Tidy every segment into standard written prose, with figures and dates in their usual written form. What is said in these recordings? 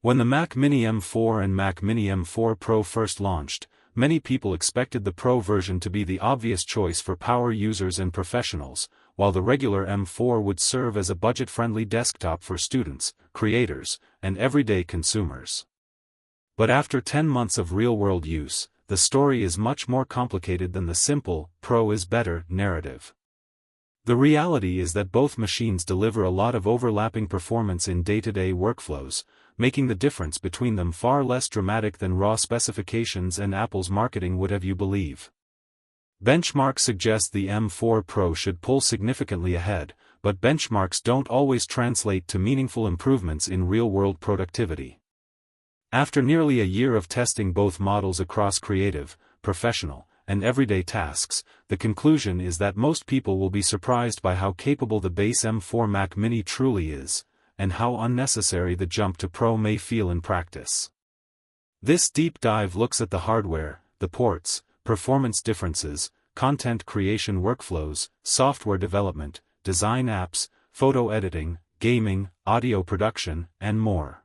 When the Mac Mini M4 and Mac Mini M4 Pro first launched, many people expected the Pro version to be the obvious choice for power users and professionals, while the regular M4 would serve as a budget-friendly desktop for students, creators, and everyday consumers. But after 10 months of real-world use, the story is much more complicated than the simple "Pro is better" narrative. The reality is that both machines deliver a lot of overlapping performance in day-to-day workflows, making the difference between them far less dramatic than raw specifications and Apple's marketing would have you believe. Benchmarks suggest the M4 Pro should pull significantly ahead, but benchmarks don't always translate to meaningful improvements in real-world productivity. After nearly a year of testing both models across creative, professional, and everyday tasks, the conclusion is that most people will be surprised by how capable the base M4 Mac Mini truly is, and how unnecessary the jump to Pro may feel in practice. This deep dive looks at the hardware, the ports, performance differences, content creation workflows, software development, design apps, photo editing, gaming, audio production, and more.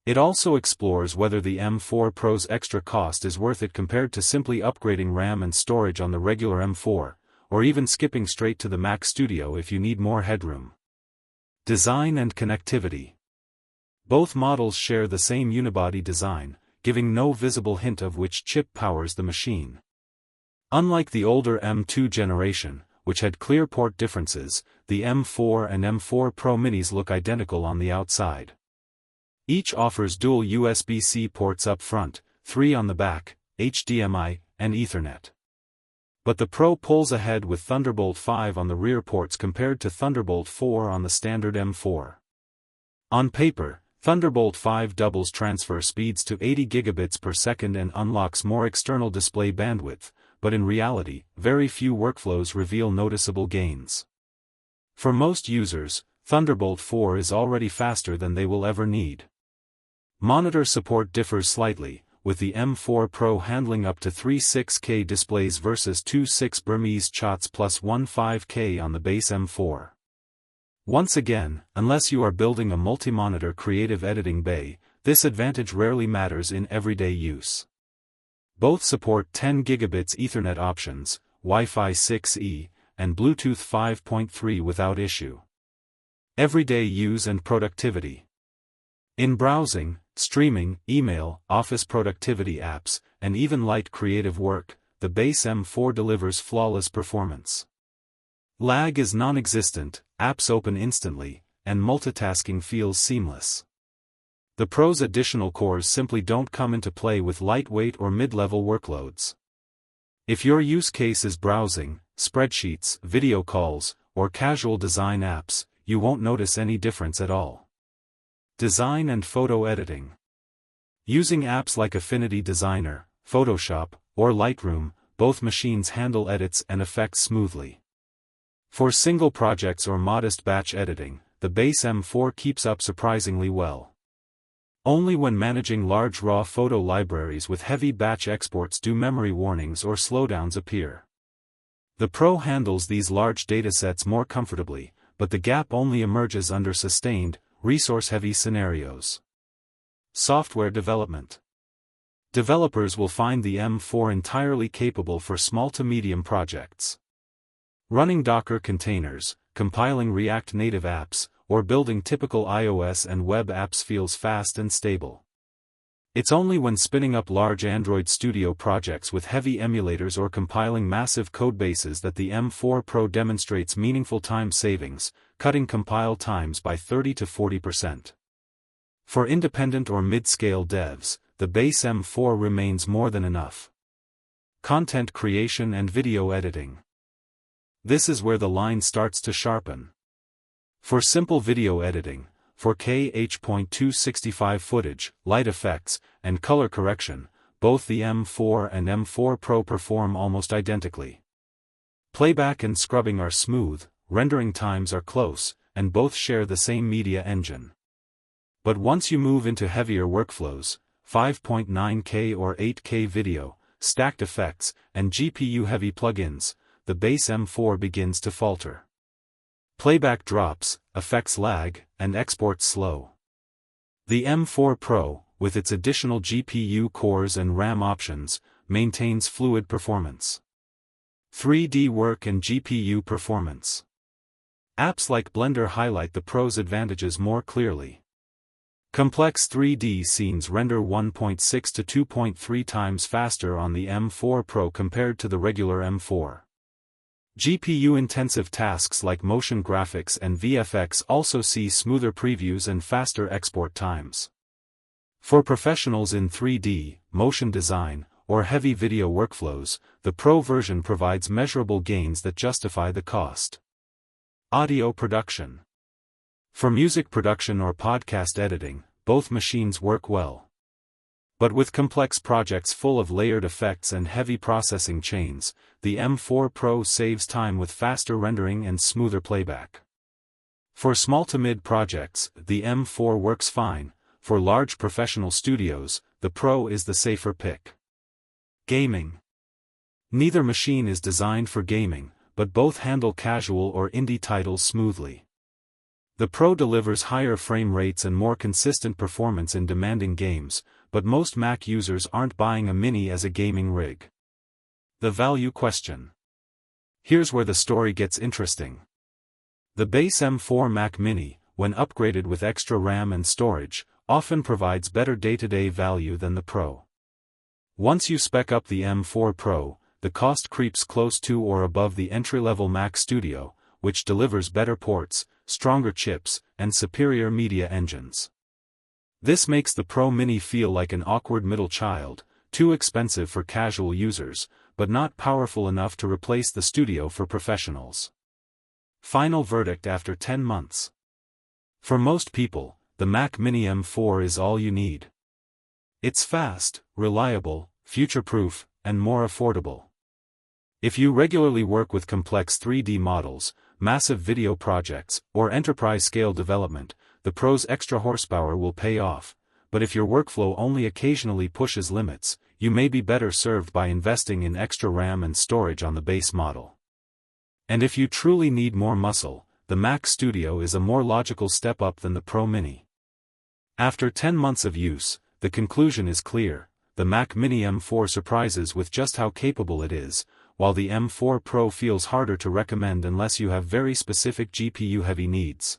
It also explores whether the M4 Pro's extra cost is worth it compared to simply upgrading RAM and storage on the regular M4, or even skipping straight to the Mac Studio if you need more headroom. Design and connectivity. Both models share the same unibody design, giving no visible hint of which chip powers the machine. Unlike the older M2 generation, which had clear port differences, the M4 and M4 Pro Minis look identical on the outside. Each offers dual USB-C ports up front, 3 on the back, HDMI, and Ethernet. But the Pro pulls ahead with Thunderbolt 5 on the rear ports compared to Thunderbolt 4 on the standard M4. On paper, Thunderbolt 5 doubles transfer speeds to 80 gigabits per second and unlocks more external display bandwidth, but in reality, very few workflows reveal noticeable gains. For most users, Thunderbolt 4 is already faster than they will ever need. Monitor support differs slightly, with the M4 Pro handling up to 3 6K displays versus 2 6 Burmese shots plus 1 5K on the base M4. Once again, unless you are building a multi-monitor creative editing bay, this advantage rarely matters in everyday use. Both support 10 gigabits Ethernet options, Wi-Fi 6E, and Bluetooth 5.3 without issue. Everyday use and productivity. In browsing, streaming, email, office productivity apps, and even light creative work, the base M4 delivers flawless performance. Lag is non-existent, apps open instantly, and multitasking feels seamless. The Pro's additional cores simply don't come into play with lightweight or mid-level workloads. If your use case is browsing, spreadsheets, video calls, or casual design apps, you won't notice any difference at all. Design and photo editing. Using apps like Affinity Designer, Photoshop, or Lightroom, both machines handle edits and effects smoothly. For single projects or modest batch editing, the base M4 keeps up surprisingly well. Only when managing large raw photo libraries with heavy batch exports do memory warnings or slowdowns appear. The Pro handles these large datasets more comfortably, but the gap only emerges under sustained, resource-heavy scenarios. Software development. Developers will find the M4 entirely capable for small to medium projects. Running Docker containers, compiling React Native apps, or building typical iOS and web apps feels fast and stable. It's only when spinning up large Android Studio projects with heavy emulators or compiling massive codebases that the M4 Pro demonstrates meaningful time savings, cutting compile times by 30 to 40%. For independent or mid-scale devs, the base M4 remains more than enough. Content creation and video editing. This is where the line starts to sharpen. For simple video editing, 4K H.265 footage, light effects, and color correction, both the M4 and M4 Pro perform almost identically. Playback and scrubbing are smooth, rendering times are close, and both share the same media engine. But once you move into heavier workflows, 5.9K or 8K video, stacked effects, and GPU-heavy plugins, the base M4 begins to falter. Playback drops, effects lag, and exports slow. The M4 Pro, with its additional GPU cores and RAM options, maintains fluid performance. 3D work and GPU performance. Apps like Blender highlight the Pro's advantages more clearly. Complex 3D scenes render 1.6 to 2.3 times faster on the M4 Pro compared to the regular M4. GPU-intensive tasks like motion graphics and VFX also see smoother previews and faster export times. For professionals in 3D, motion design, or heavy video workflows, the Pro version provides measurable gains that justify the cost. Audio production. For music production or podcast editing, both machines work well. But with complex projects full of layered effects and heavy processing chains, the M4 Pro saves time with faster rendering and smoother playback. For small to mid projects, the M4 works fine. For large professional studios, the Pro is the safer pick. Gaming. Neither machine is designed for gaming, but both handle casual or indie titles smoothly. The Pro delivers higher frame rates and more consistent performance in demanding games, but most Mac users aren't buying a Mini as a gaming rig. The value question. Here's where the story gets interesting. The base M4 Mac Mini, when upgraded with extra RAM and storage, often provides better day-to-day value than the Pro. Once you spec up the M4 Pro, the cost creeps close to or above the entry-level Mac Studio, which delivers better ports, stronger chips, and superior media engines. This makes the Pro Mini feel like an awkward middle child, too expensive for casual users, but not powerful enough to replace the Studio for professionals. Final verdict after 10 months. For most people, the Mac Mini M4 is all you need. It's fast, reliable, future-proof, and more affordable. If you regularly work with complex 3D models, massive video projects, or enterprise-scale development, the Pro's extra horsepower will pay off, but if your workflow only occasionally pushes limits, you may be better served by investing in extra RAM and storage on the base model. And if you truly need more muscle, the Mac Studio is a more logical step up than the Pro Mini. After 10 months of use, the conclusion is clear: the Mac Mini M4 surprises with just how capable it is, while the M4 Pro feels harder to recommend unless you have very specific GPU-heavy needs.